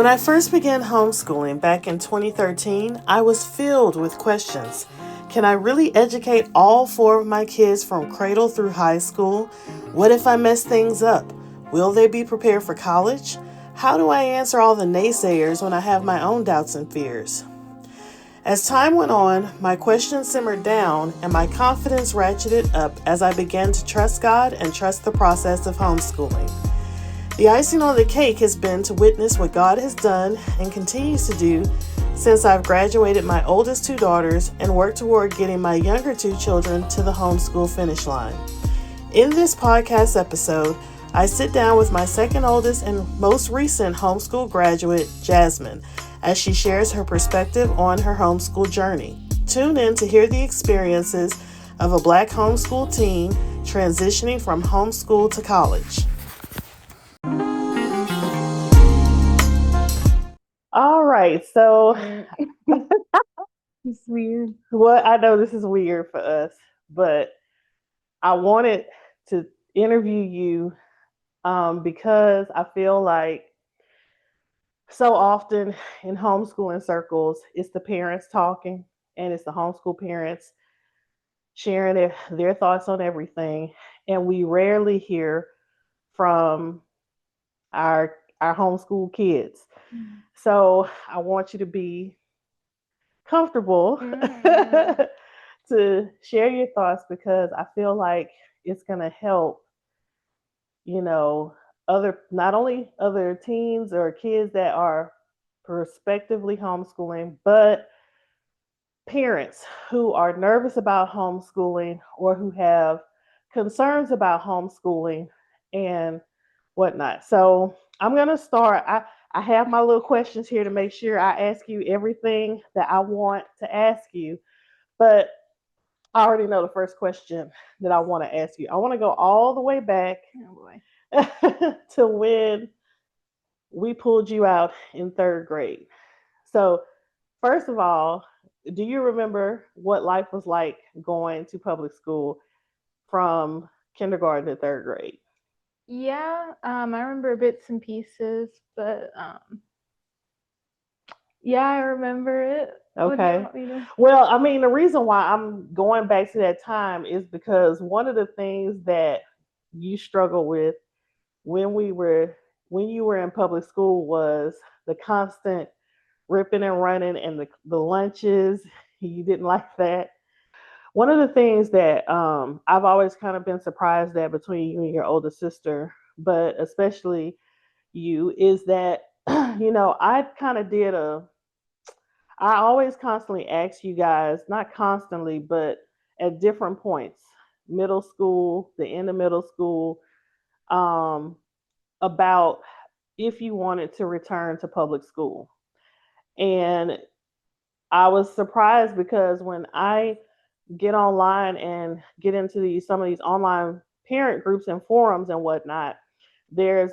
I first began homeschooling back in 2013, I was filled with questions. Can I really educate all four of my kids from cradle through high school? What if I mess things up? Will they be prepared for college? How do I answer all the naysayers when I have my own doubts and fears? As time went on, my questions simmered down and my confidence ratcheted up as I began to trust God and trust the process of homeschooling. The icing on the cake has been to witness what God has done and continues to do since I've graduated my oldest two daughters and worked toward getting my younger two children to the homeschool finish line. In this podcast episode, I sit down with my second oldest and most recent homeschool graduate, Jasmine, as she shares her perspective on her homeschool journey. Tune in to hear the experiences of a Black homeschool teen transitioning from homeschool to college. All right, so It's weird. well, I know this is weird for us, but I wanted to interview you because I feel like so often in homeschooling circles, it's the parents talking and it's the homeschool parents sharing their thoughts on everything. And we rarely hear from our homeschool kids. So I want you to be comfortable to share your thoughts because I feel like it's going to help, you know, other not only other teens or kids that are prospectively homeschooling, but parents who are nervous about homeschooling or who have concerns about homeschooling and whatnot. So I'm going to start. I have my little questions here to make sure I ask you everything that I want to ask you. But I already know the first question that I want to ask you. I want to go all the way back to when we pulled you out in third grade. So, first of all, do you remember what life was like going to public school from kindergarten to third grade? Yeah, I remember bits and pieces, but yeah, I remember it. What do you Okay. want me to? Well, I mean, the reason why I'm going back to that time is because one of the things that you struggled with when we were when you were in public school was the constant ripping and running and the lunches. You didn't like that. One of the things that I've always kind of been surprised at between you and your older sister, but especially you, is that I kind of did a. I always constantly ask you guys, not constantly, but at different points, middle school, the end of middle school, um, about if you wanted to return to public school. And I was surprised because when I get online and get into some of these online parent groups and forums and whatnot, there's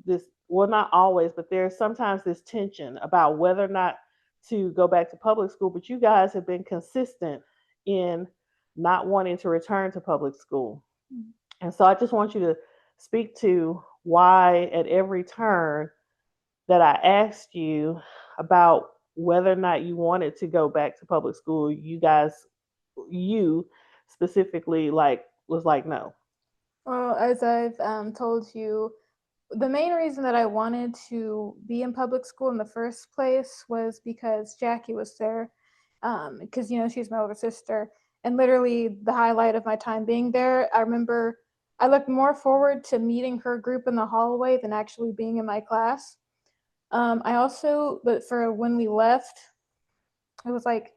this, well, not always, but there's sometimes this tension about whether or not to go back to public school. But you guys have been consistent in not wanting to return to public school. And so I just want you to speak to why at every turn that I asked you about whether or not you wanted to go back to public school, you specifically like was like no. Well, as I've told you, the main reason that I wanted to be in public school in the first place was because Jackie was there. Because she's my older sister, and literally the highlight of my time being there, I remember I looked more forward to meeting her group in the hallway than actually being in my class. I also, but for when we left, it was like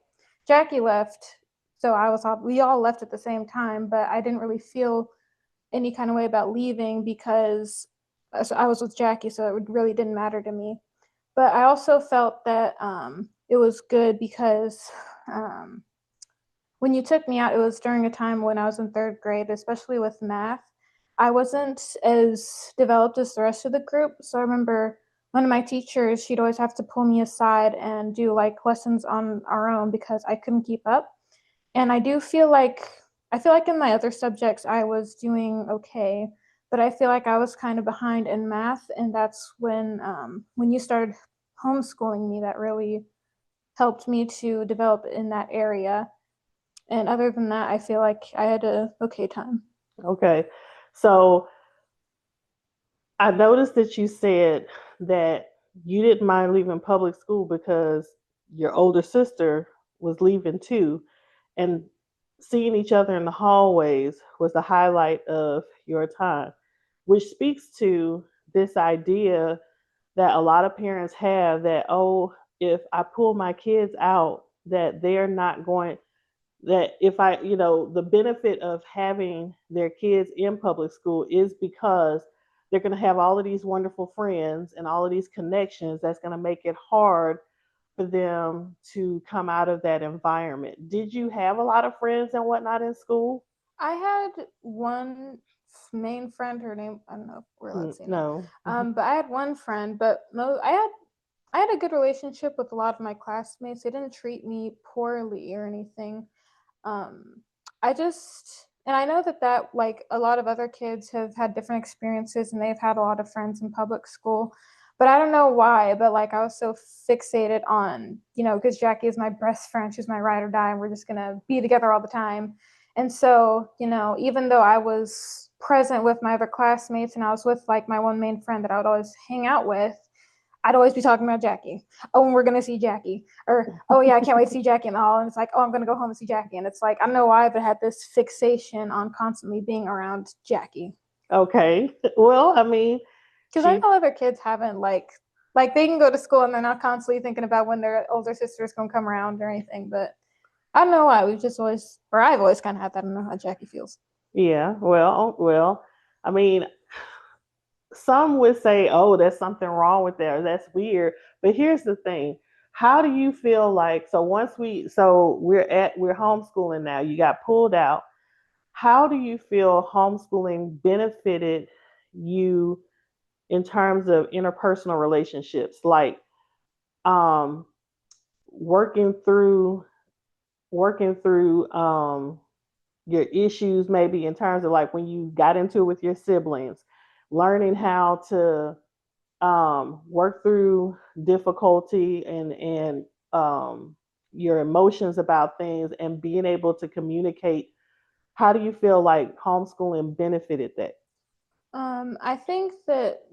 Jackie left, so we all left at the same time, but I didn't really feel any kind of way about leaving because I was with Jackie, so it really didn't matter to me. But I also felt that it was good because um, when you took me out, it was during a time when I was in third grade, especially with math. I wasn't as developed as the rest of the group. So I remember one of my teachers, she'd always have to pull me aside and do like lessons on our own because I couldn't keep up. And I feel like in my other subjects I was doing okay, but I feel like I was kind of behind in math, and that's when you started homeschooling me that really helped me to develop in that area. And other than that, I feel like I had a okay time. Okay. So I noticed that you said that you didn't mind leaving public school because your older sister was leaving too, and seeing each other in the hallways was the highlight of your time, which speaks to this idea that a lot of parents have that, oh, if I pull my kids out, that they're not going, that if I, the benefit of having their kids in public school is because they're going to have all of these wonderful friends and all of these connections that's going to make it hard for them to come out of that environment. Did you have a lot of friends and whatnot in school? I had one main friend. Her name, I don't know if we're allowed to say name. No. But I had one friend, but I had a good relationship with a lot of my classmates. They didn't treat me poorly or anything. Um, I just and I know that like a lot of other kids have had different experiences and they've had a lot of friends in public school. But I don't know why, but like I was so fixated on, because Jackie is my best friend, she's my ride or die, and we're just gonna be together all the time. And so, even though I was present with my other classmates and I was with like my one main friend that I would always hang out with, I'd always be talking about Jackie. Oh, and we're gonna see Jackie. Or, oh yeah, I can't wait to see Jackie in the hall. And it's like, oh, I'm gonna go home and see Jackie. And it's like, I don't know why, but I had this fixation on constantly being around Jackie. Okay. Well, I mean, Because I she, know other kids haven't like they can go to school and they're not constantly thinking about when their older sister's gonna come around or anything. But I don't know why. We've just always, or I've always kind of had that. I don't know how Jackie feels. yeah, well, I mean, some would say, oh, there's something wrong with that, or that's weird. But here's the thing. How do you feel like, we're homeschooling now, you got pulled out. How do you feel homeschooling benefited you in terms of interpersonal relationships, like um working through your issues, maybe in terms of like when you got into it with your siblings, learning how to work through difficulty and your emotions about things and being able to communicate. How do you feel like homeschooling benefited that? I think that,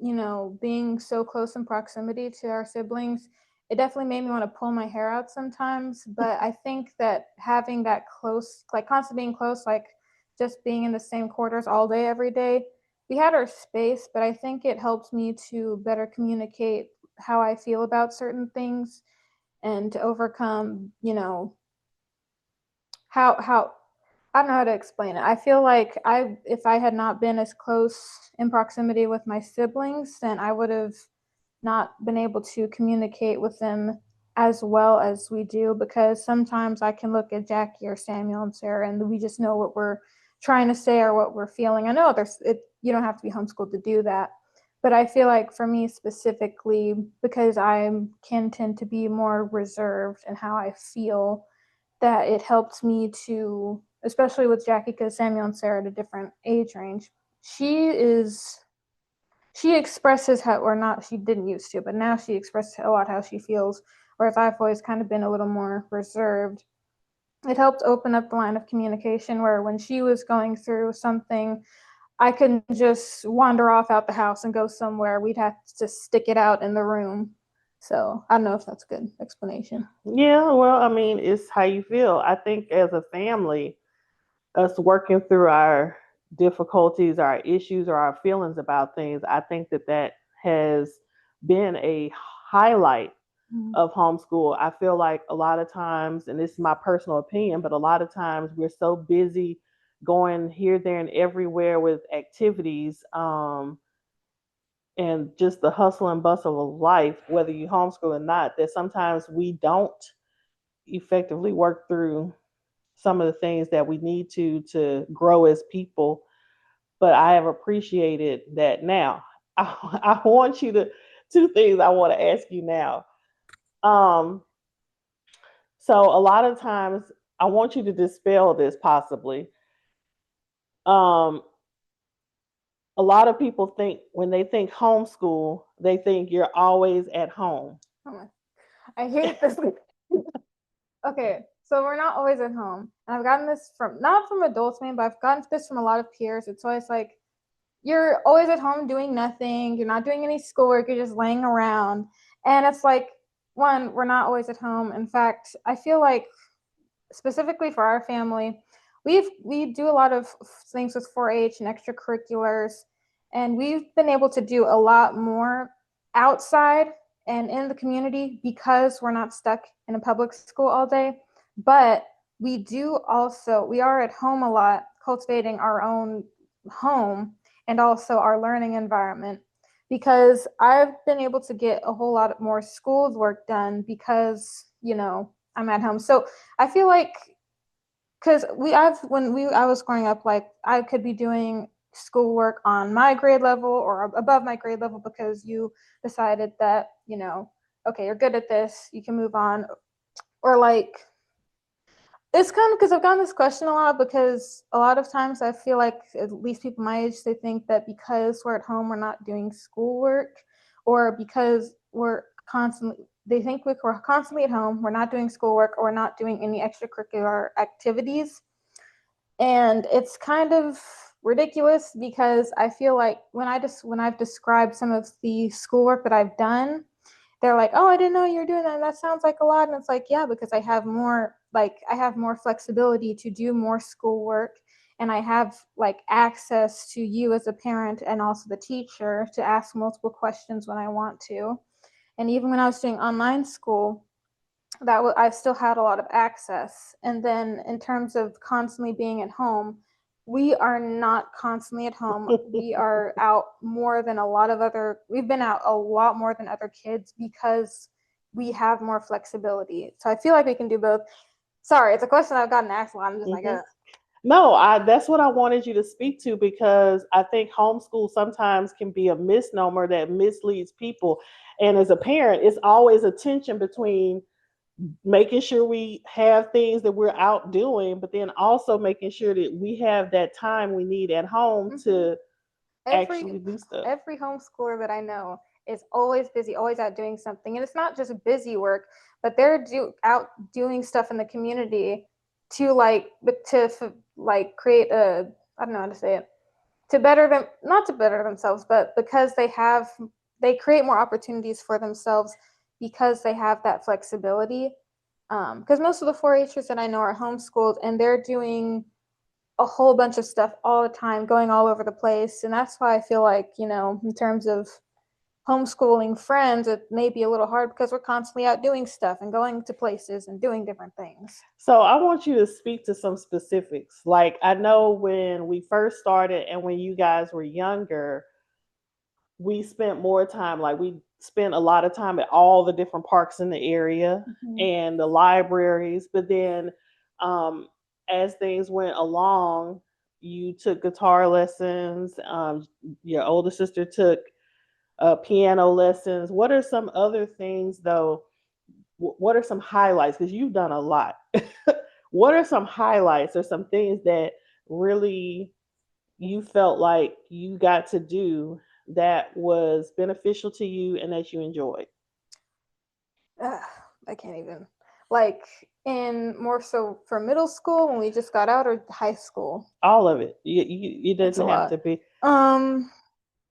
being so close in proximity to our siblings, it definitely made me want to pull my hair out sometimes. But I think that having that close, like constantly being close, like just being in the same quarters all day, every day, we had our space, but I think it helped me to better communicate how I feel about certain things and to overcome, how I don't know how to explain it. I feel like if I had not been as close in proximity with my siblings, then I would have not been able to communicate with them as well as we do, because sometimes I can look at Jackie or Samuel and Sarah and we just know what we're trying to say or what we're feeling. I know you don't have to be homeschooled to do that, but I feel like for me specifically, because I can tend to be more reserved in how I feel, that it helped me to, especially with Jackie, because Samuel and Sarah at a different age range. She is she expresses how, or not, she didn't used to, but now she expresses a lot how she feels. Whereas I've always kind of been a little more reserved. It helped open up the line of communication where when she was going through something, I couldn't just wander off out the house and go somewhere. We'd have to stick it out in the room. So I don't know if that's a good explanation. Yeah, well, I mean, it's how you feel. I think as a family, us working through our difficulties, our issues, or our feelings about things, I think that has been a highlight Mm-hmm. of homeschool. I feel like a lot of times, and this is my personal opinion, but a lot of times we're so busy going here, there, and everywhere with activities, and just the hustle and bustle of life, whether you homeschool or not, that sometimes we don't effectively work through some of the things that we need to grow as people. But I have appreciated that now. I want you to, two things I want to ask you now. Um, so a lot of times I want you to dispel this possibly. Um, a lot of people think when they think homeschool, they think you're always at home. Oh my, I hate this. Okay, so we're not always at home. And I've gotten this from not from adults, man, but I've gotten this from a lot of peers. It's always like you're always at home doing nothing, you're not doing any schoolwork, you're just laying around. And it's like, one, we're not always at home. In fact, I feel like specifically for our family, we do a lot of things with 4-H and extracurriculars, and we've been able to do a lot more outside and in the community because we're not stuck in a public school all day. But we are at home a lot, cultivating our own home and also our learning environment, because I've been able to get a whole lot more school work done because I'm at home. So I feel like, because I was growing up, like I could be doing schoolwork on my grade level or above my grade level because you decided that okay, you're good at this, you can move on. Or like, it's kind of because I've gotten this question a lot, because a lot of times I feel like, at least people my age, they think that because we're at home, we're not doing schoolwork, or because they think we're constantly at home, we're not doing schoolwork, or we're not doing any extracurricular activities. And it's kind of ridiculous, because I feel like when I've described some of the schoolwork that I've done, they're like, "Oh, I didn't know you were doing that. And that sounds like a lot." And it's like, yeah, because I have more flexibility to do more schoolwork, and I have like access to you as a parent and also the teacher to ask multiple questions when I want to. And even when I was doing online school, I still had a lot of access. And then in terms of constantly being at home, we are not constantly at home. We are out more than we've been out a lot more than other kids because we have more flexibility. So I feel like we can do both. Sorry, it's a question I've gotten asked a lot. I'm just like, No, that's what I wanted you to speak to, because I think homeschool sometimes can be a misnomer that misleads people. And as a parent, it's always a tension between making sure we have things that we're out doing, but then also making sure that we have that time we need at home to actually do stuff. Every homeschooler that I know is always busy, always out doing something. And it's not just busy work, but they're out doing stuff in the community to create a, I don't know how to say it, to better them, not to better themselves, but because they create more opportunities for themselves because they have that flexibility. Because most of the 4-Hers that I know are homeschooled, and they're doing a whole bunch of stuff all the time, going all over the place. And that's why I feel like, in terms of homeschooling friends, it may be a little hard because we're constantly out doing stuff and going to places and doing different things. So I want you to speak to some specifics. Like, I know when we first started and when you guys were younger, we spent more time, like we spent a lot of time at all the different parks in the area and the libraries. But then as things went along, you took guitar lessons, your older sister took piano lessons. What are some other things, though? What are some highlights? Because you've done a lot. What are some highlights or some things that really you felt like you got to do that was beneficial to you and that you enjoyed? I can't even. Like, in more so for middle school when we just got out, or high school? All of it. It doesn't have to be. Um,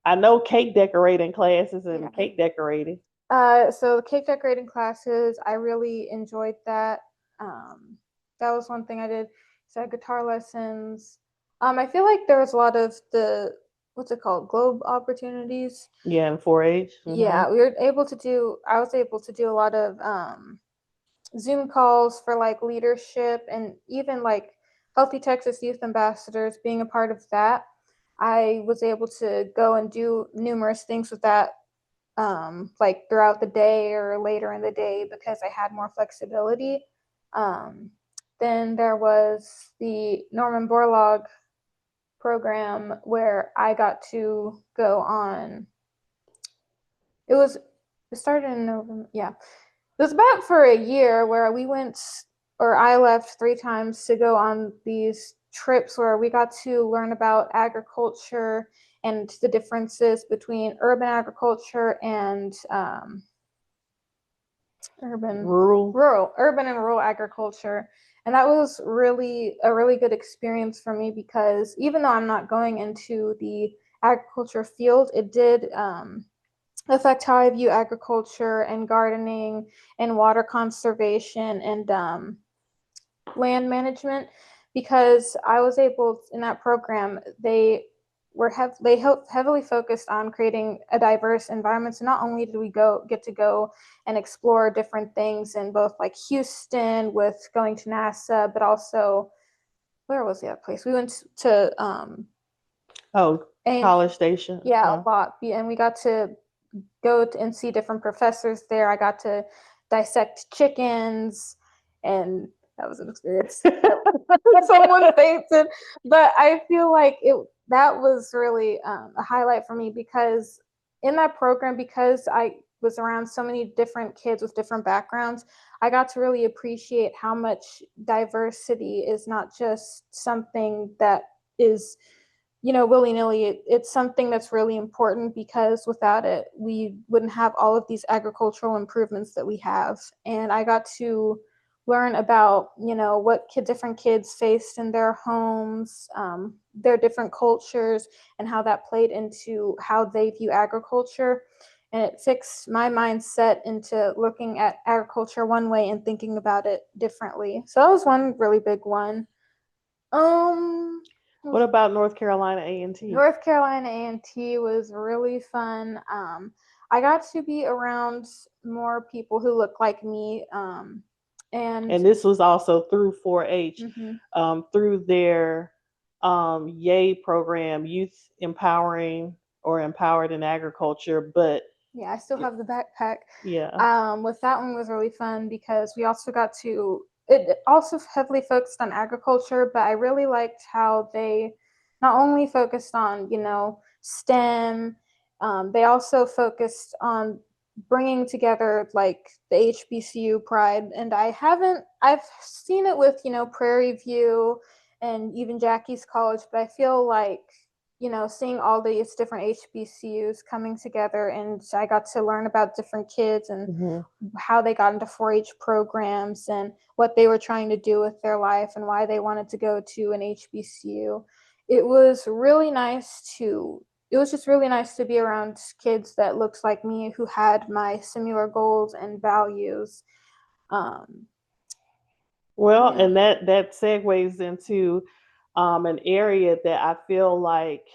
I know cake decorating classes and cake decorating. So the cake decorating classes, I really enjoyed that. That was one thing I did. So guitar lessons. I feel like there was a lot of the, what's it called, globe opportunities. Yeah, in 4-H. Yeah, I was able to do a lot of Zoom calls for like leadership, and even like Healthy Texas Youth Ambassadors, being a part of that. I was able to go and do numerous things with that, like throughout the day or later in the day, because I had more flexibility. Then there was the Norman Borlaug program where I got to go on. It started in November. Yeah, it was about for a year where I left 3 times to go on these trips where we got to learn about agriculture and the differences between urban agriculture and urban and rural agriculture. And that was really a really good experience for me, because even though I'm not going into the agriculture field, it did affect how I view agriculture and gardening and water conservation and land management, because I was able in that program, they heavily focused on creating a diverse environment. So not only did we get to go and explore different things in both like Houston with going to NASA, but also, where was the other place? We went to College Station. Yeah, a lot. And we got to go and see different professors there. I got to dissect chickens, and that was an experience. Someone fainted, but I feel like that was really a highlight for me, because in that program, because I was around so many different kids with different backgrounds, I got to really appreciate how much diversity is not just something that is, willy-nilly. It's something that's really important, because without it, we wouldn't have all of these agricultural improvements that we have. And I got to learn about, what different kids faced in their homes, their different cultures, and how that played into how they view agriculture. And it fixed my mindset into looking at agriculture one way and thinking about it differently. So that was one really big one. What about North Carolina A&T? North Carolina A&T was really fun. I got to be around more people who look like me. And this was also through 4-H, through their YAY program, Youth Empowering or Empowered in Agriculture. But yeah, I still have the backpack. Yeah. With that one was really fun, because we also got to, it also heavily focused on agriculture, but I really liked how they not only focused on, STEM, they also focused on bringing together like the HBCU pride. And I've seen it with, Prairie View and even Jackie's College, but I feel like, seeing all these different HBCUs coming together, and I got to learn about different kids and how they got into 4-H programs and what they were trying to do with their life and why they wanted to go to an HBCU. It was just really nice to be around kids that looked like me, who had my similar goals and values. Well, yeah. And that segues into an area that I feel like,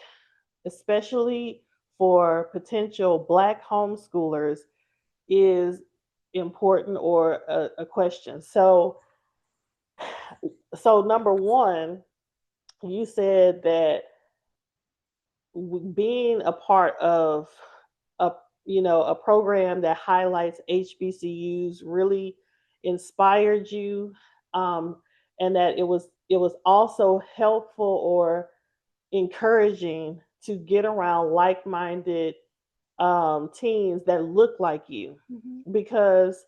especially for potential Black homeschoolers, is important, or a question. So number one, you said that being a part of a program that highlights HBCUs really inspired you, and that it was also helpful or encouraging to get around like-minded teens that look like you. Because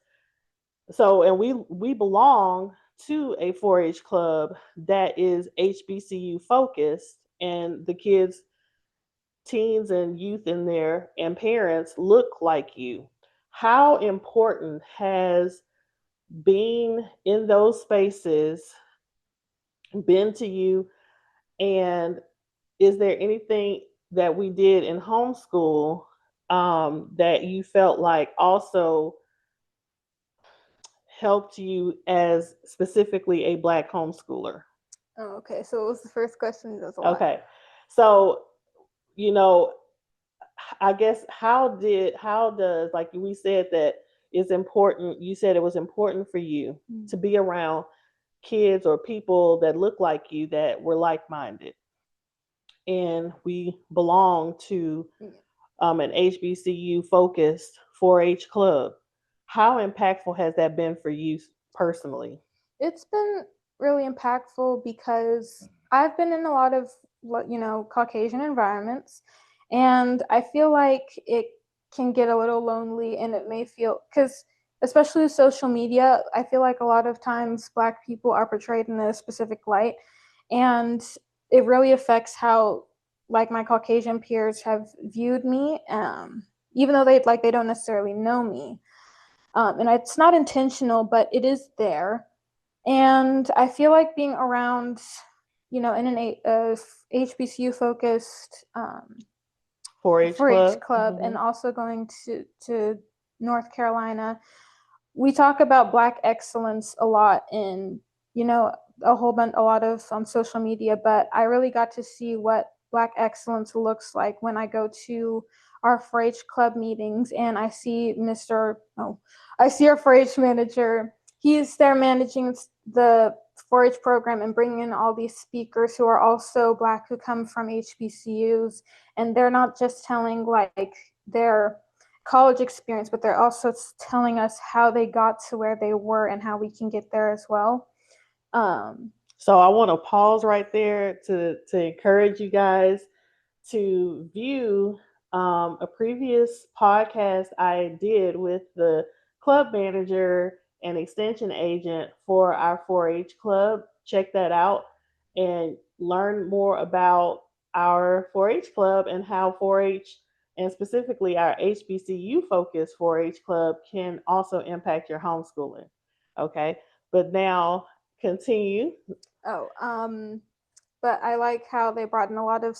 and we belong to a 4-H club that is HBCU focused, and the kids, teens and youth in there, and parents look like you. How important has being in those spaces been to you? And is there anything that we did in homeschool that you felt like also helped you as specifically a Black homeschooler? Oh, okay. So what was the first question? Okay. So, I guess how does, like we said, that it's important, you said it was important for you to be around kids or people that look like you, that were like-minded, and we belong to an HBCU focused 4-H club. How impactful has that been for you personally? It's been really impactful, because I've been in a lot of, Caucasian environments, and I feel like it can get a little lonely, and it may feel, because especially with social media, I feel like a lot of times Black people are portrayed in a specific light, and it really affects how like my Caucasian peers have viewed me, even though they don't necessarily know me. And it's not intentional, but it is there. And I feel like being around, in an HBCU focused 4-H 4-H club. club, and Mhm. also going to North Carolina, we talk about Black excellence a lot in, a lot of on social media. But I really got to see what Black excellence looks like when I go to our 4-H club meetings, and I see our 4-H manager. He's there managing the 4-H program and bringing in all these speakers who are also Black, who come from HBCUs, and they're not just telling like their college experience, but they're also telling us how they got to where they were and how we can get there as well. So I want to pause right there to encourage you guys to view a previous podcast I did with the club manager and extension agent for our 4-H club. Check that out and learn more about our 4-H club and how 4-H and specifically our HBCU focused 4-H club can also impact your homeschooling. Okay, but now continue. Oh, but I like how they brought in a lot of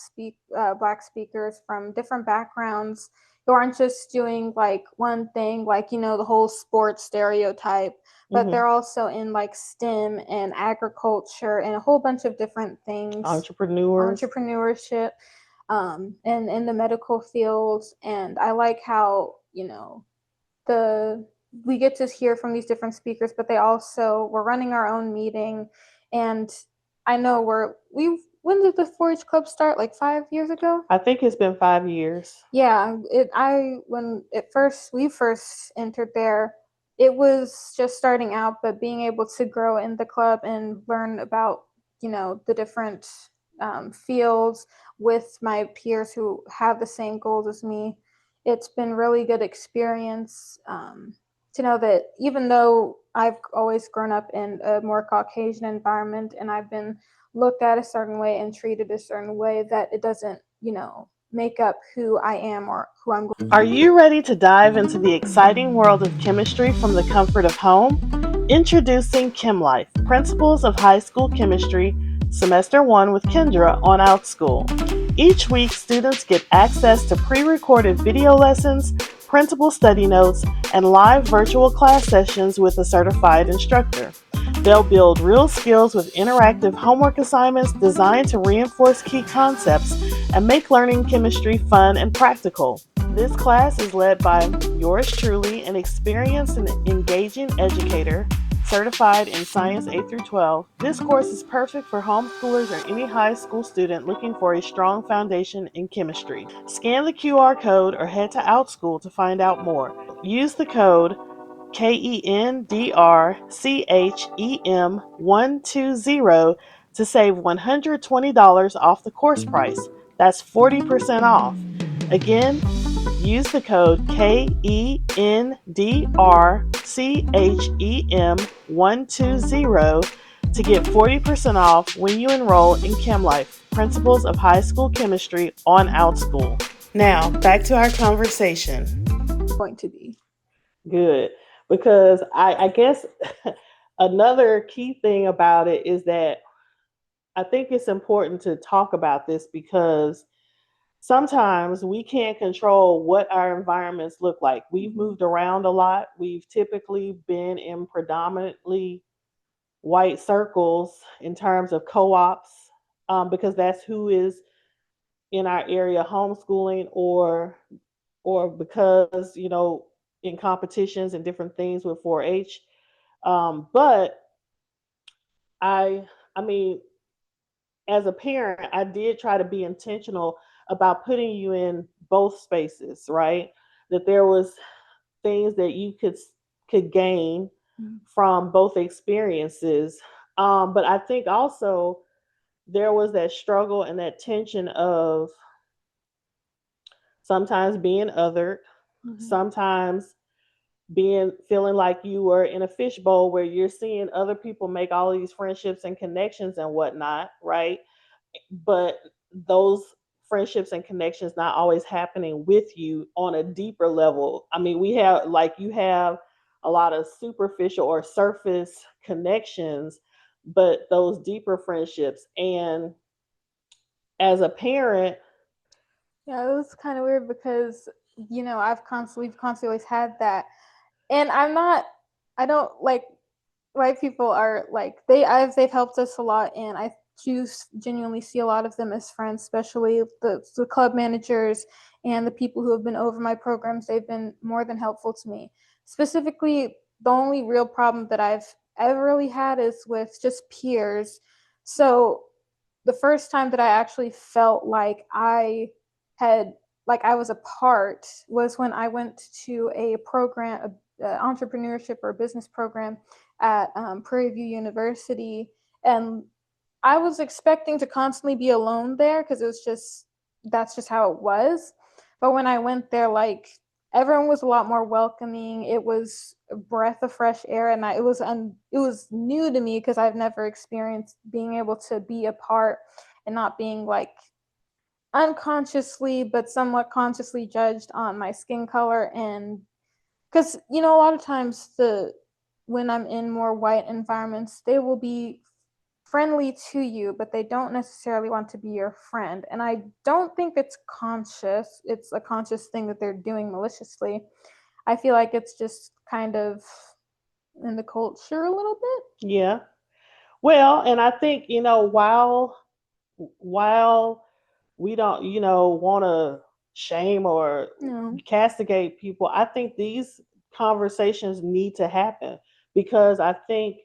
Black speakers from different backgrounds who aren't just doing like one thing, like the whole sports stereotype, but Mm-hmm. they're also in like STEM and agriculture and a whole bunch of different things, Entrepreneurs. entrepreneurship, and in the medical fields. And I like how the we get to hear from these different speakers, but we're running our own meeting. And I know when did the 4-H club start? Like 5 years ago? I think it's been 5 years. Yeah, when we first entered there, it was just starting out, but being able to grow in the club and learn about the different fields with my peers who have the same goals as me, it's been really good experience, to know that even though I've always grown up in a more Caucasian environment and I've been looked at a certain way and treated a certain way, that it doesn't make up who I am or who I'm going Are to be. you ready to dive into the exciting world of chemistry from the comfort of home? Introducing Chem Life, Principles of High School Chemistry, Semester 1 with Kendra on OutSchool. Each week, students get access to pre-recorded video lessons, printable study notes, and live virtual class sessions with a certified instructor. They'll build real skills with interactive homework assignments designed to reinforce key concepts and make learning chemistry fun and practical. This class is led by yours truly, an experienced and engaging educator, certified in Science 8 through 12. This course is perfect for homeschoolers or any high school student looking for a strong foundation in chemistry. Scan the QR code or head to OutSchool to find out more. Use the code KENDRCHEM120 to save $120 off the course price. That's 40% off. Again, use the code KENDRCHEM120 to get 40% off when you enroll in Chem Life, Principles of High School Chemistry on OutSchool. Now, back to our conversation. To be. Good. Because I guess another key thing about it is that I think it's important to talk about this because sometimes we can't control what our environments look like. We've moved around a lot. We've typically been in predominantly white circles in terms of co-ops, because that's who is in our area homeschooling, or because in competitions and different things with 4-H. But I I mean, as a parent, I did try to be intentional about putting you in both spaces, right? That there was things that you could gain from both experiences. But I think also there was that struggle and that tension of sometimes being othered, sometimes feeling like you were in a fishbowl where you're seeing other people make all of these friendships and connections and whatnot, right? But those friendships and connections not always happening with you on a deeper level. I mean, we have, like, you have a lot of superficial or surface connections, but those deeper friendships. And as a parent, Yeah, it was kind of weird because we've constantly always had that, and I don't like white people are like they've helped us a lot, and I do genuinely see a lot of them as friends, especially the club managers and the people who have been over my programs. They've been more than helpful to me. Specifically, the only real problem that I've ever really had is with just peers. So the first time that I actually felt like had I was a part was when I went to a program, a entrepreneurship or business program at Prairie View University, and I was expecting to constantly be alone there because that's just how it was. But when I went there, like everyone was a lot more welcoming. It was a breath of fresh air, and it was new to me because I've never experienced being able to be a part and not being like unconsciously but somewhat consciously judged on my skin color. And because a lot of times the when I'm in more white environments, they will be friendly to you, but they don't necessarily want to be your friend. And I don't think it's a conscious thing that they're doing maliciously. I feel like it's just kind of in the culture a little bit. yeah. Well, and I think, while we don't, want to shame or No. castigate people, I think these conversations need to happen, because I think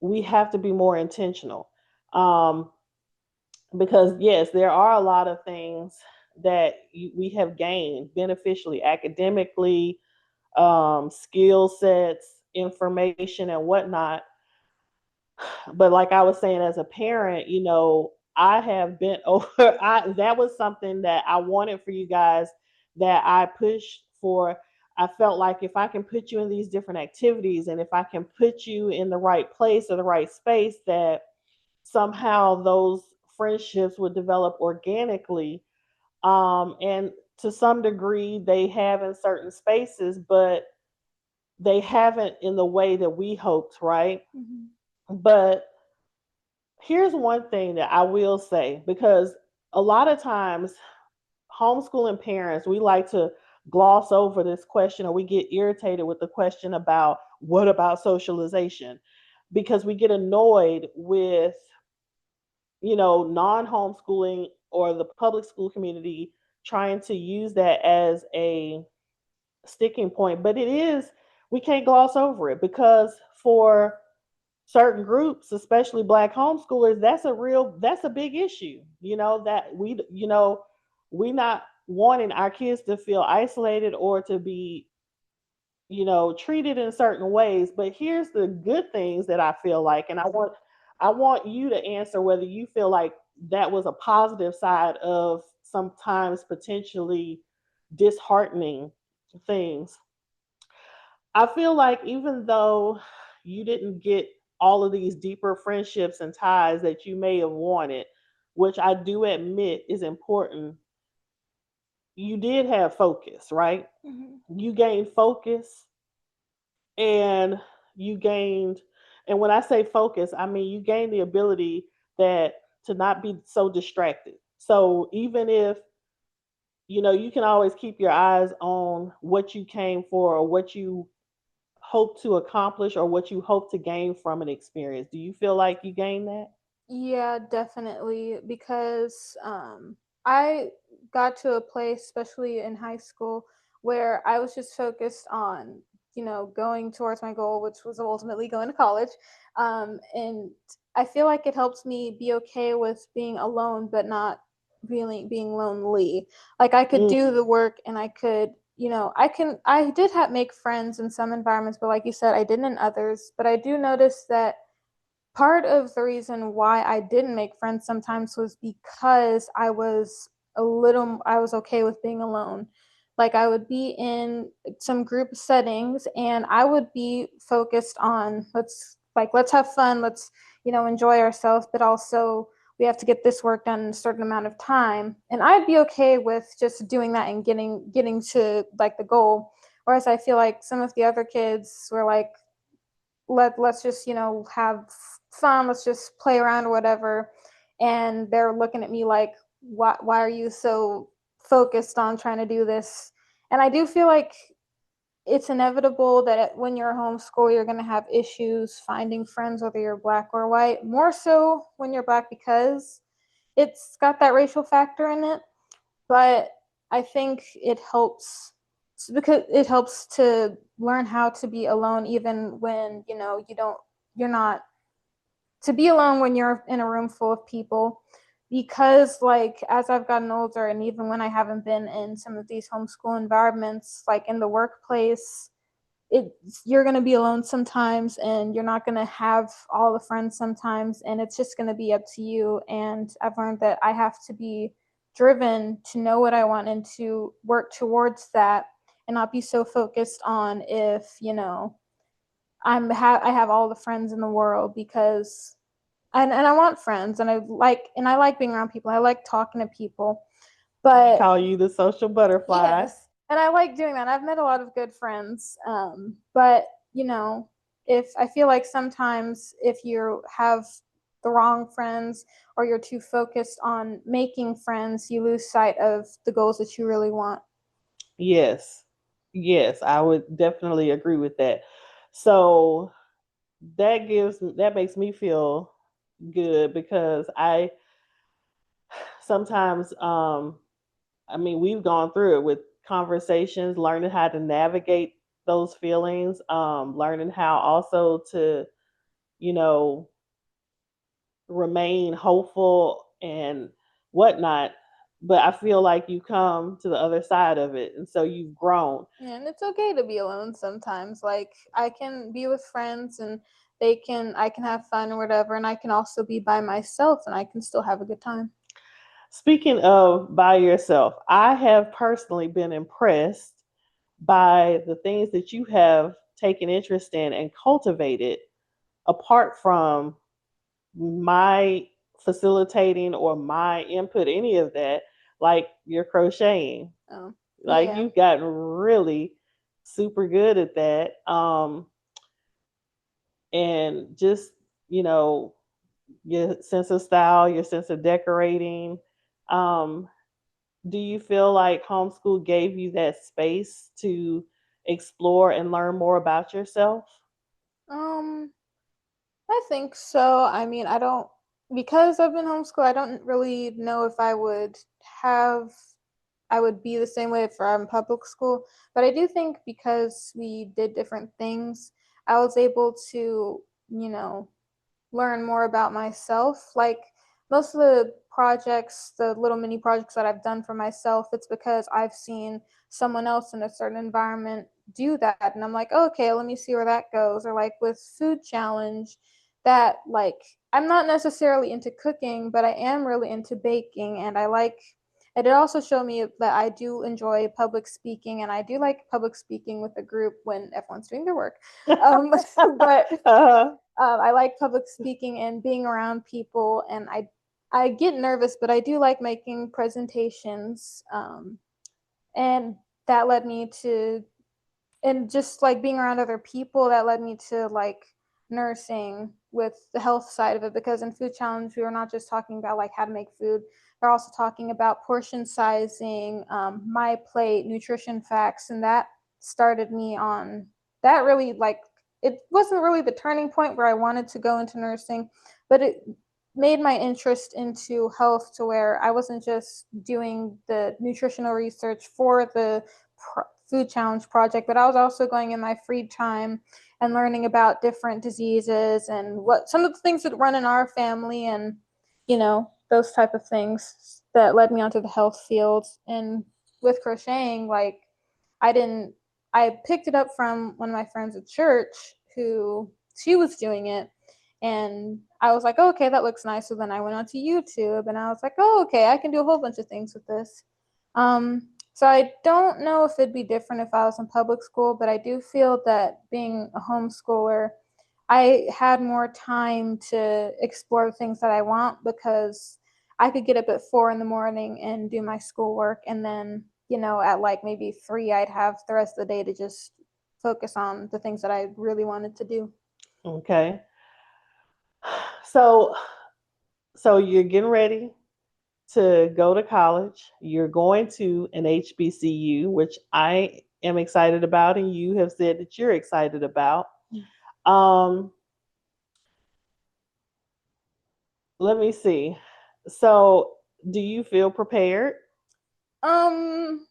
we have to be more intentional. Um, because yes, there are a lot of things that we have gained beneficially, academically, skill sets, information, and whatnot. But like I was saying, as a parent, I have been over. That was something that I wanted for you guys, that I pushed for. I felt like if I can put you in these different activities, and if I can put you in the right place or the right space, that somehow those friendships would develop organically. And to some degree, they have in certain spaces, but they haven't in the way that we hoped, right? Mm-hmm. But here's one thing that I will say, because a lot of times homeschooling parents, we like to gloss over this question, or we get irritated with the question about what about socialization, because we get annoyed with, non homeschooling or the public school community trying to use that as a sticking point. But it is, we can't gloss over it, because for certain groups, especially Black homeschoolers, that's a big issue. That we not wanting our kids to feel isolated or to be, treated in certain ways. But here's the good things that I feel like, and I want you to answer whether you feel like that was a positive side of sometimes potentially disheartening things. I feel like even though you didn't get all of these deeper friendships and ties that you may have wanted, which I do admit is important, you did have focus, right? Mm-hmm. You gained focus, and you gained, and when I say focus, I mean you gained the ability that to not be so distracted. So even if, you can always keep your eyes on what you came for, or what you hope to accomplish, or what you hope to gain from an experience. Do you feel like you gained that? Yeah, definitely. Because I got to a place, especially in high school, where I was just focused on, going towards my goal, which was ultimately going to college. And I feel like it helps me be okay with being alone, but not really being lonely. Like I could do Mm, the work, and I could. I did have make friends in some environments, but like you said, I didn't in others. But I do notice that part of the reason why I didn't make friends sometimes was because I was okay with being alone. Like I would be in some group settings, and I would be focused on let's have fun, let's enjoy ourselves, but also we have to get this work done in a certain amount of time. And I'd be okay with just doing that and getting to like the goal. Whereas I feel like some of the other kids were like, let's just, have fun, let's just play around or whatever. And they're looking at me like, why are you so focused on trying to do this? And I do feel like it's inevitable that when you're a homeschool, you're going to have issues finding friends, whether you're black or white, more so when you're black because it's got that racial factor in it. But I think it helps because it helps to learn how to be alone even when you're not to be alone when you're in a room full of people. Because like as I've gotten older and even when I haven't been in some of these homeschool environments, like in the workplace, you're going to be alone sometimes and you're not going to have all the friends sometimes, and it's just going to be up to you. And I've learned that I have to be driven to know what I want and to work towards that, and not be so focused on if I have all the friends in the world. Because and I want friends, and I like being around people, I like talking to people, I but call you the social butterfly. yes, and I like doing that. I've met a lot of good friends, but if I feel like sometimes if you have the wrong friends or you're too focused on making friends, you lose sight of the goals that you really want. Yes. Yes, I would definitely agree with that. So that makes me feel good because I sometimes I mean, we've gone through it with conversations, learning how to navigate those feelings, learning how also to, you know, remain hopeful and whatnot. But I feel like you come to the other side of it, and so you've grown. Yeah, and it's okay to be alone sometimes. Like I can be with friends and I can have fun or whatever, and I can also be by myself and I can still have a good time. Speaking of by yourself, I have personally been impressed by the things that you have taken interest in and cultivated apart from my facilitating or my input, any of that, like your crocheting. Oh, Like yeah. you've gotten really super good at that. And just, you know, your sense of style, your sense of decorating. Um, do you feel like homeschool gave you that space to explore and learn more about yourself? Um, I think so. I mean, I don't because I've been homeschooled, I don't really know if have I would be the same way if I'm in public school. But I do think because we did different things, I was able to, you know, learn more about myself. Like most of the projects, the little mini projects that I've done for myself, it's because I've seen someone else in a certain environment do that. And I'm like, oh, okay, let me see where that goes. Or like with food challenge, that like I'm not necessarily into cooking, but I am really into baking. And it also showed me that I do enjoy public speaking, and I do like public speaking with a group when everyone's doing their work. But Uh-huh. I like public speaking and being around people, and I get nervous, but I do like making presentations, and that led me to and just like being around other people, that led me to like nursing with the health side of it. Because in food challenge we were not just talking about like how to make food, they're also talking about portion sizing, my plate, nutrition facts, and that started me on that. Really, like, it wasn't really the turning point where I wanted to go into nursing, but it made my interest into health to where I wasn't just doing the nutritional research for the food challenge project, but I was also going in my free time and learning about different diseases and what some of the things that run in our family, and those type of things that led me onto the health field. And with crocheting, like, I didn't I picked it up from one of my friends at church who she was doing it, and I was like, oh, okay, that looks nice. So then I went onto YouTube and I was like, oh, okay, I can do a whole bunch of things with this. So I don't know if it'd be different if I was in public school, but I do feel that being a homeschooler, I had more time to explore the things that I want, because I could get up at 4 in the morning and do my schoolwork, and then, at like maybe 3, I'd have the rest of the day to just focus on the things that I really wanted to do. Okay. So so you're getting ready to go to college. You're going to an HBCU, which I am excited about, and you have said that you're excited about. Um, Let me see. So, do you feel prepared? Um,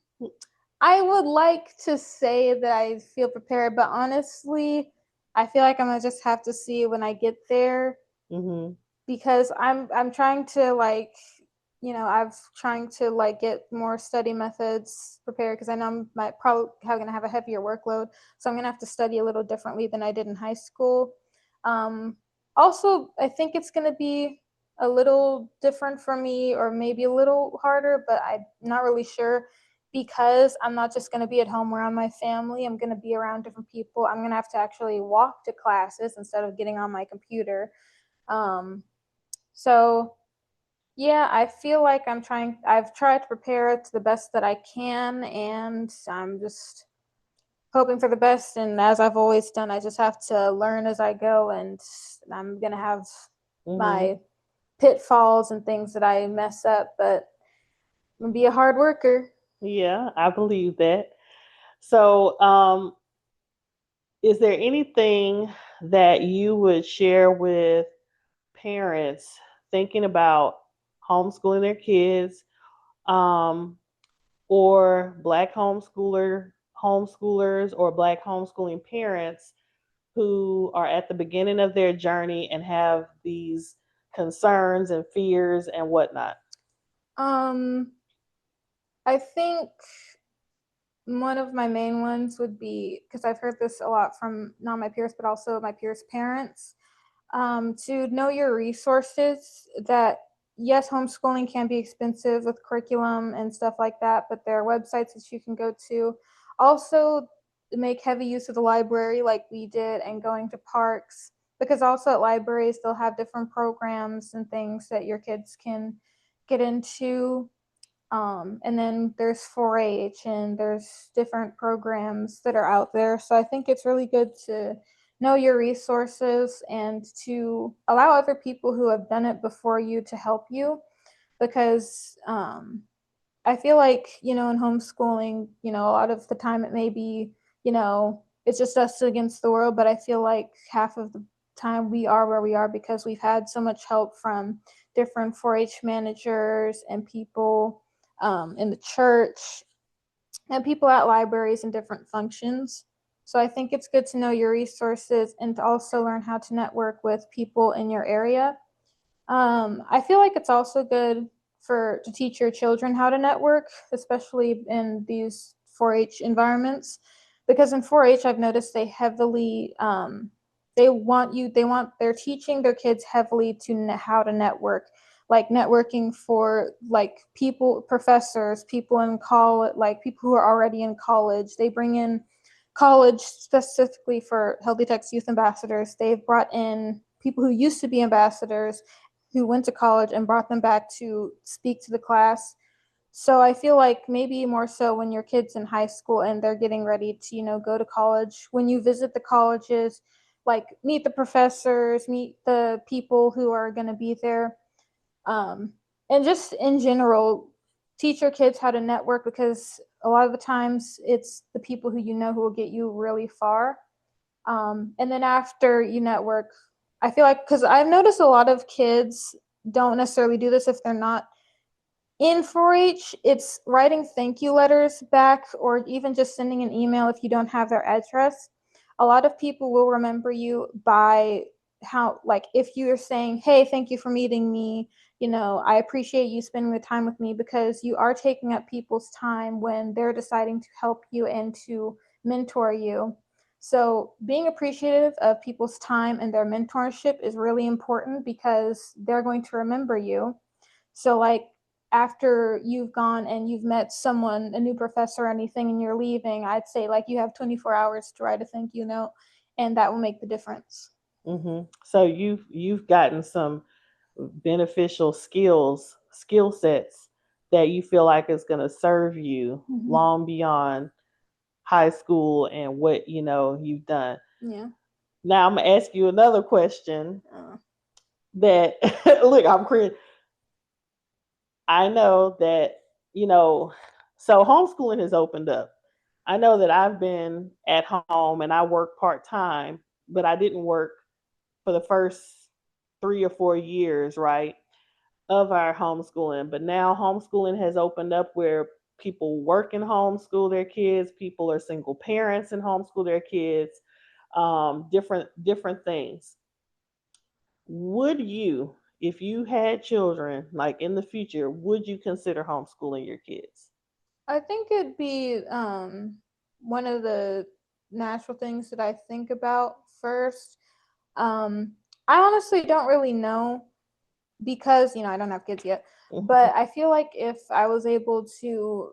I would like to say that I feel prepared, but honestly, I feel like I'm gonna just have to see when I get there, Mm-hmm. because I'm trying to like, I've trying to like get more study methods prepared, because I know I'm might probably gonna have a heavier workload, so I'm gonna have to study a little differently than I did in high school. Um, Also, I think it's gonna be a little different for me, or maybe a little harder, but I'm not really sure, because I'm not just going to be at home around my family. I'm going to be around different people. I'm going to have to actually walk to classes instead of getting on my computer. Um, so yeah, I feel like I've tried to prepare to the best that I can, and I'm just hoping for the best. And as I've always done, I just have to learn as I go, and I'm going to have Mm-hmm. my pitfalls and things that I mess up, but I'm going to be a hard worker. Yeah, I believe that. So, is there anything that you would share with parents thinking about homeschooling their kids, um, or black homeschoolers or black homeschooling parents who are at the beginning of their journey and have these concerns and fears and whatnot? Um, I think one of my main ones would be, because I've heard this a lot from not my peers, but also my peers' parents, to know your resources. That yes, homeschooling can be expensive with curriculum and stuff like that, but there are websites that you can go to. Also, make heavy use of the library like we did, and going to parks, because also at libraries they'll have different programs and things that your kids can get into. And then there's 4-H, and there's different programs that are out there. So I think it's really good to know your resources and to allow other people who have done it before you to help you, because I feel like, in homeschooling, a lot of the time it may be, it's just us against the world, but I feel like half of the time we are where we are because we've had so much help from different 4-H managers and people in the church and people at libraries and different functions. So I think it's good to know your resources and to also learn how to network with people in your area. I feel like it's also good for to teach your children how to network, especially in these 4-H environments, because in 4-H I've noticed they're teaching their kids heavily to how to network, like networking for like people, professors, people in college, like people who are already in college. They bring in college specifically for Healthy Text Youth Ambassadors. They've brought in people who used to be ambassadors who went to college and brought them back to speak to the class. So I feel like maybe more so when your kids in high school and they're getting ready to, go to college, when you visit the colleges, like meet the professors, meet the people who are going to be there, um, and just in general, teach your kids how to network, because a lot of the times it's the people who who will get you really far. And then after you network, I feel like, because I've noticed a lot of kids don't necessarily do this if they're not in 4-H. It's writing thank you letters back, or even just sending an email if you don't have their address. A lot of people will remember you by how, like, if you're saying, hey, thank you for meeting me, I appreciate you spending the time with me, because you are taking up people's time when they're deciding to help you and to mentor you. So being appreciative of people's time and their mentorship is really important, because they're going to remember you. So, like, after you've gone and you've met someone, a new professor or anything, and you're leaving, I'd say like you have 24 hours to write a thank you note, and that will make the difference. So you've gotten some beneficial skills skill sets that you feel like is going to serve you Mm-hmm. long beyond high school and what you've done. Yeah. Now I'm gonna ask you another question Uh, that look, I'm cringing. I know that, you know, so homeschooling has opened up. I know that I've been at home and I work part time, but I didn't work for the first 3 or 4 years, right, of our homeschooling. But now homeschooling has opened up where people work and homeschool their kids, people are single parents and homeschool their kids, different things. Would you, if you had children, like in the future, would you consider homeschooling your kids? I think it'd be one of the natural things that I think about first. Um, I honestly don't really know because I don't have kids yet, but I feel like if I was able to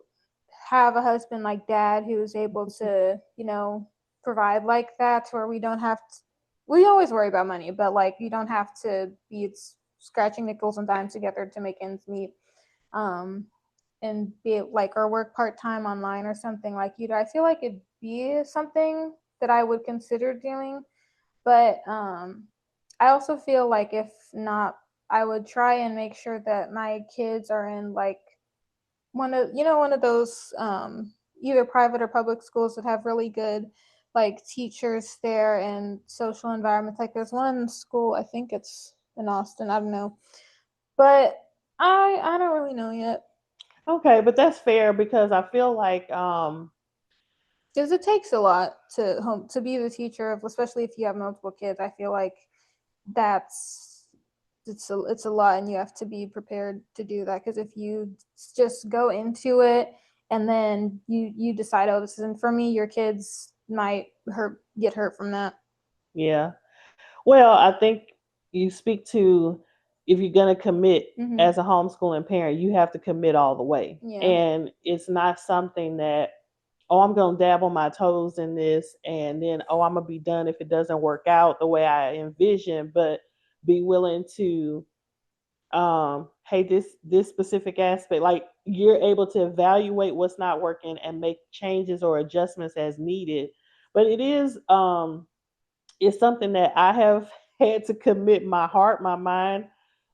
have a husband like dad who is able to provide like that, where we don't have to, we always worry about money, but like you don't have to be scratching nickels and dimes together to make ends meet, um and be like or work part-time online or something like you do. I feel like it'd be something that I would consider doing, but I also feel like if not, I would try and make sure that my kids are in like one of those either private or public schools that have really good like teachers there and social environments. Like there's one school, I think it's in Austin, I don't know, but I don't really know yet Okay, but that's fair because I feel like because it takes a lot to be the teacher of, especially if you have multiple kids. I feel like that's it's a lot, and you have to be prepared to do that, because if you just go into it and then you decide, oh, this isn't for me, your kids might get hurt from that. yeah. Well, I think you speak to, if you're going to commit Mm-hmm. as a homeschooling parent, you have to commit all the way. Yeah. And it's not something that, oh, I'm going to dabble my toes in this and then, oh, I'm going to be done if it doesn't work out the way I envision, but be willing to, hey, this specific aspect, like you're able to evaluate what's not working and make changes or adjustments as needed. But it's something that I have had to commit my heart, my mind,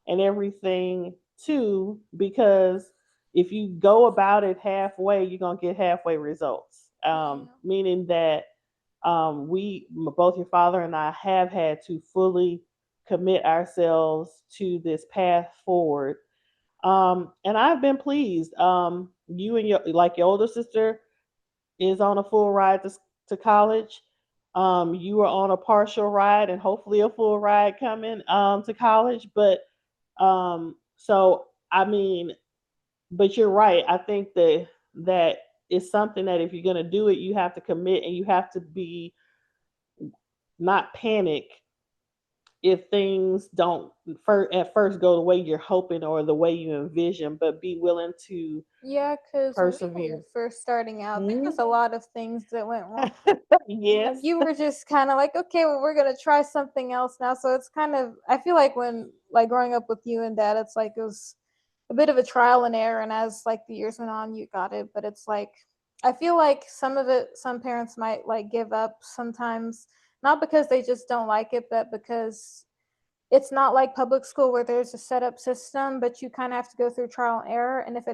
and everything to, because if you go about it halfway, you're gonna get halfway results. Yeah. Meaning that both your father and I, have had to fully commit ourselves to this path forward. And I've been pleased. You and your older sister is on a full ride to college. You are on a partial ride and hopefully a full ride coming to college. But so I mean, but you're right. I think that it's something that if you're gonna do it, you have to commit and you have to be, not panic if things don't at first go the way you're hoping or the way you envision, but be willing to Yeah, because when we were persevere. first starting out, there was Mhm. a lot of things that went wrong. Like Yes. you were just kind of like, okay, well, we're gonna try something else now. So it's kind of, I feel like when like growing up with you and dad, it's like it was a bit of a trial and error. And as like the years went on, you got it. But it's like I feel like some of it, some parents might like give up sometimes, not because they just don't like it, but because it's not like public school where there's a set up system, but you kind of have to go through trial and error. And if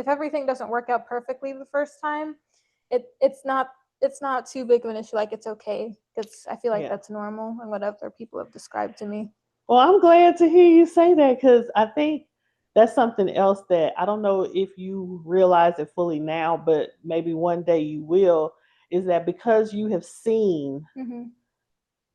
everything doesn't work out perfectly the first time, it's not too big of an issue. Like it's okay, because I feel like Yeah. that's normal and what other people have described to me. Well, I'm glad to hear you say that because I think that's something else that I don't know if you realize it fully now, but maybe one day you will. Is that because you have seen Mm-hmm.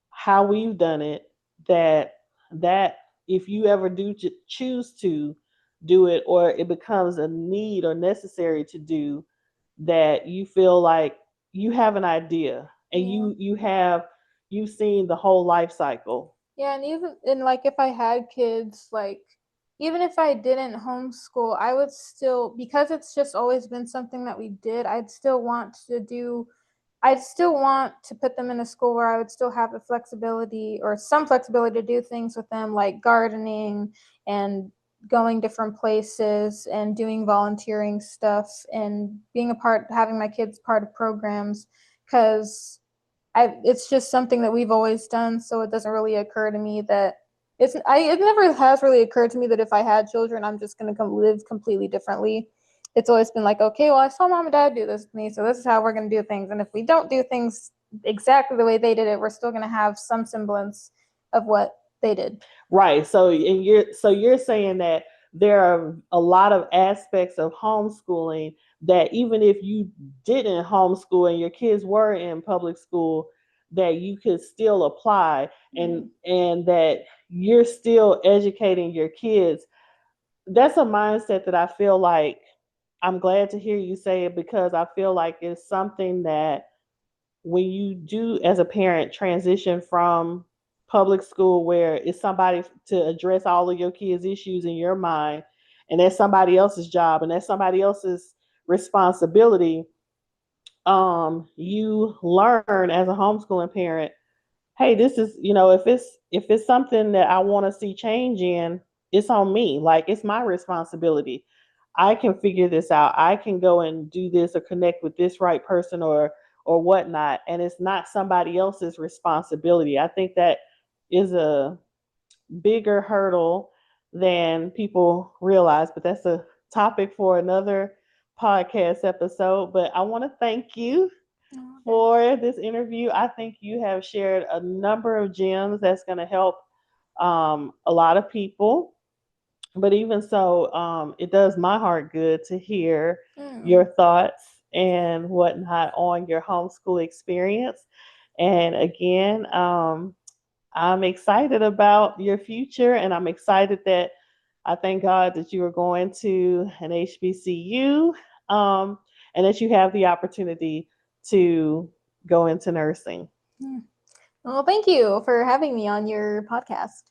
how we've done it, that if you ever do choose to do it, or it becomes a need or necessary to do, that you feel like you have an idea and Yeah. you've seen the whole life cycle. Yeah, and even and like if I had kids, like even if I didn't homeschool, I would still, because it's just always been something that we did, I'd still want to put them in a school where I would still have the flexibility or some flexibility to do things with them like gardening and going different places and doing volunteering stuff and being a part, having my kids part of programs, because it's just something that we've always done. So it doesn't really occur to me that it never has really occurred to me that if I had children, I'm just going to live completely differently. It's always been like, okay, well, I saw mom and dad do this to me, so this is how we're going to do things. And if we don't do things exactly the way they did it, we're still going to have some semblance of what they did. Right. So you're saying that there are a lot of aspects of homeschooling that even if you didn't homeschool and your kids were in public school, that you could still apply, and that you're still educating your kids. That's a mindset that I feel like I'm glad to hear you say it, because I feel like it's something that when you do as a parent transition from public school, where it's somebody to address all of your kids issues in your mind, and that's somebody else's job and that's somebody else's responsibility, you learn as a homeschooling parent, hey, this is, if it's something that I want to see change in, it's on me. Like, it's my responsibility. I can figure this out. I can go and do this or connect with this right person or whatnot, and it's not somebody else's responsibility. I think that is a bigger hurdle than people realize, but that's a topic for another podcast episode. But I want to thank you for this interview. I think you have shared a number of gems that's going to help a lot of people. But even so, it does my heart good to hear your thoughts and whatnot on your homeschool experience. And again, I'm excited about your future, and I'm excited that I thank God that you are going to an HBCU, and that you have the opportunity to go into nursing. Well, thank you for having me on your podcast.